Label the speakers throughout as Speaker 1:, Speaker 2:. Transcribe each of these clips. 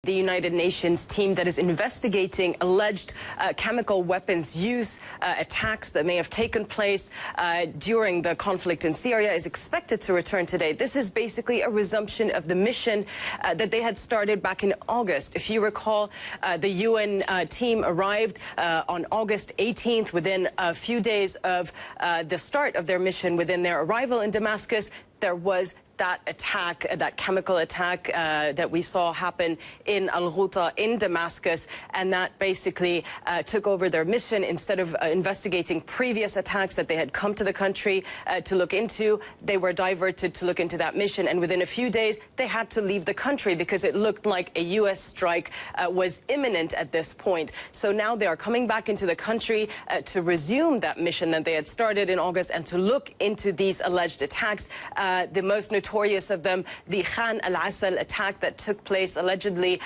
Speaker 1: The United Nations team that is investigating alleged chemical weapons use attacks that may have taken place during the conflict in Syria is expected to return today. This is basically a resumption of the mission that they had started back in August. If you recall, the UN team arrived on August 18th, within a few days of the start of their mission. Within their arrival in Damascus, there was that attack, that chemical attack that we saw happen in al-Ghouta in Damascus, and that basically took over their mission. Instead of investigating previous attacks that they had come to the country to look into, they were diverted to look into that mission, and within a few days they had to leave the country because it looked like a U.S. strike was imminent at this point. So now they are coming back into the country to resume that mission that they had started in August and to look into these alleged attacks. The most notorious of them, the al-Asal attack that took place allegedly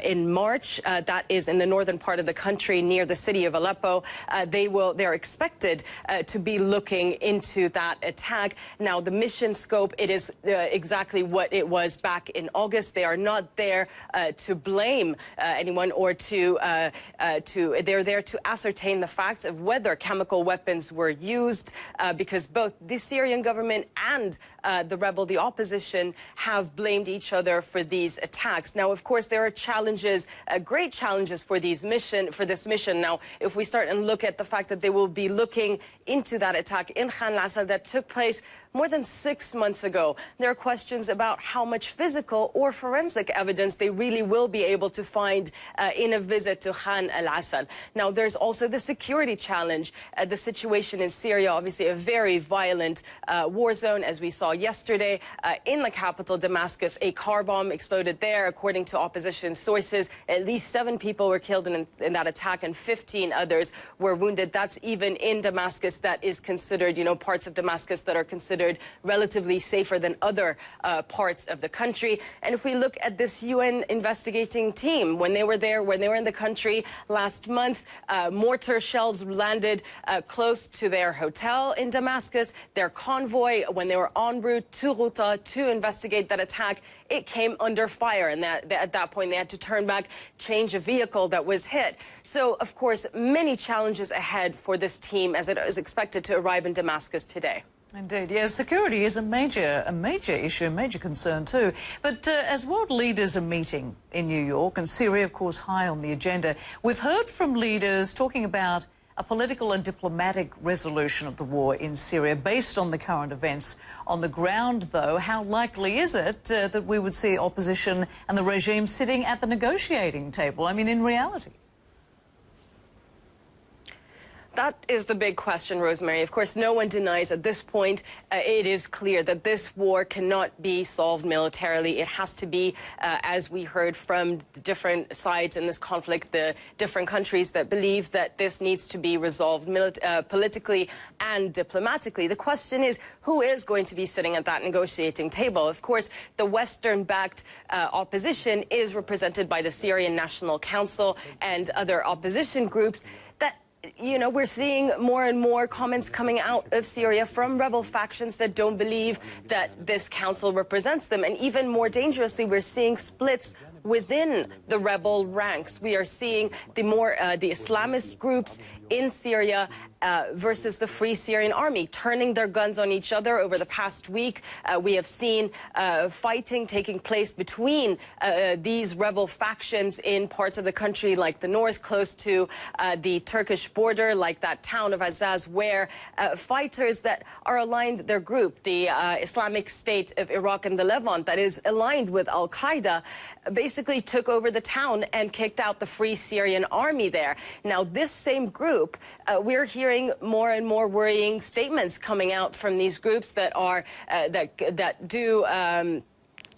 Speaker 1: in March. That is in the northern part of the country near the city of Aleppo. They're expected to be looking into that attack. Now, the mission scope, it is exactly what it was back in August. They are not there to blame anyone or they're there to ascertain the facts of whether chemical weapons were used, because both the Syrian government and the opposition have blamed each other for these attacks. Now, of course, there are challenges, great challenges for this mission. Now, if we start and look at the fact that they will be looking into that attack in al-Asal that took place more than 6 months ago, there are questions about how much physical or forensic evidence they really will be able to find in a visit to al-Asal. Now, there's also the security challenge. The situation in Syria, obviously a very violent war zone, as we saw yesterday in the capital, Damascus. A car bomb exploded there. According to opposition sources, at least 7 people were killed in that attack and 15 others were wounded. That's even in Damascus. That is considered, parts of Damascus that are considered relatively safer than other parts of the country. And if we look at this UN investigating team, when they were in the country last month, mortar shells landed close to their hotel in Damascus. Their convoy, when they were en route to Ghouta to investigate that attack, it came under fire, and at that point they had to turn back, change a vehicle that was hit. So, of course, many challenges ahead for this team as it is expected to arrive in Damascus today.
Speaker 2: Indeed, yes, security is a major issue, a major concern too. But as world leaders are meeting in New York, and Syria, of course, high on the agenda, we've heard from leaders talking about a political and diplomatic resolution of the war in Syria based on the current events. On the ground, though, how likely is it that we would see opposition and the regime sitting at the negotiating table? I mean, in reality.
Speaker 1: That is the big question, Rosemary. Of course, no one denies at this point, it is clear that this war cannot be solved militarily. It has to be, as we heard from the different sides in this conflict, the different countries that believe that this needs to be resolved politically and diplomatically. The question is, who is going to be sitting at that negotiating table? Of course, the Western-backed opposition is represented by the Syrian National Council and other opposition groups that, we're seeing more and more comments coming out of Syria from rebel factions that don't believe that this council represents them. And even more dangerously, we're seeing splits within the rebel ranks. We are seeing the Islamist groups in Syria versus the Free Syrian Army turning their guns on each other. Over the past week, we have seen fighting taking place between these rebel factions in parts of the country like the north, close to the Turkish border, like that town of Azaz, where fighters that are aligned, their group, the Islamic State of Iraq and the Levant, that is aligned with al-Qaeda, basically took over the town and kicked out the Free Syrian Army there. Now, this same group, we're hearing more and more worrying statements coming out from these groups that are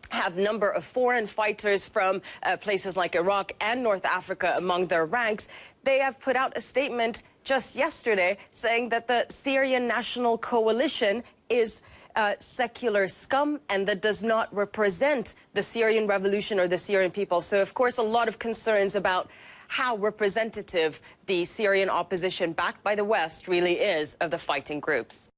Speaker 1: have number of foreign fighters from places like Iraq and North Africa among their ranks. They have put out a statement just yesterday saying that the Syrian National Coalition is secular scum and that does not represent the Syrian revolution or the Syrian people. So, of course, a lot of concerns about how representative the Syrian opposition backed by the West really is of the fighting groups.